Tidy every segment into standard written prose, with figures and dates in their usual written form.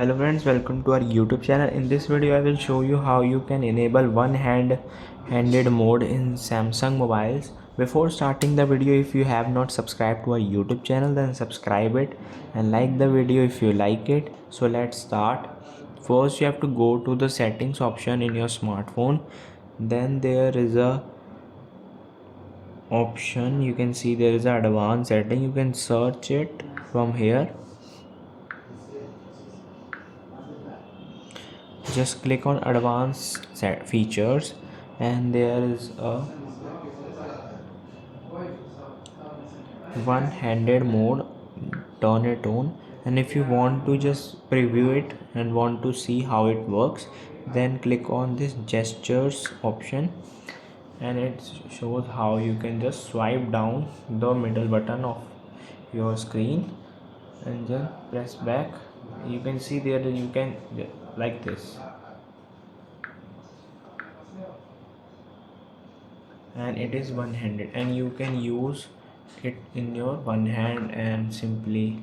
Hello friends, welcome to our YouTube channel. In this video I will show you how you can enable one-handed mode in Samsung mobiles. Before starting the video, if you have not subscribed to our YouTube channel, then subscribe it and like the video if you like it. So let's start. First you have to go to the settings option in your smartphone. Then there is a option, you can see there is a advanced setting. You can search it from here. Just click on advanced features and there is a one-handed mode. Turn it on, and if you want to just preview it and want to see how it works, then click on this gestures option and it shows how you can just swipe down the middle button of your screen and then press back. You can see there that you can like this, and it is one-handed and you can use it in your one hand and simply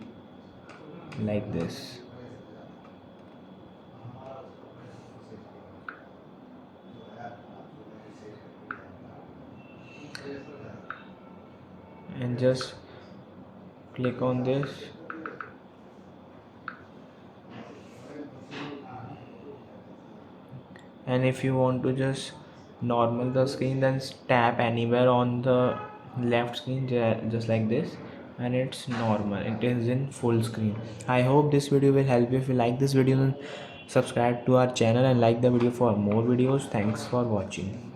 like this. And just click on this and if you want to just normal the screen, then tap anywhere on the left screen just like this, and it's normal, it is in full screen. I hope this video will help you. If you like this video, then subscribe to our channel and like the video for more videos. Thanks for watching.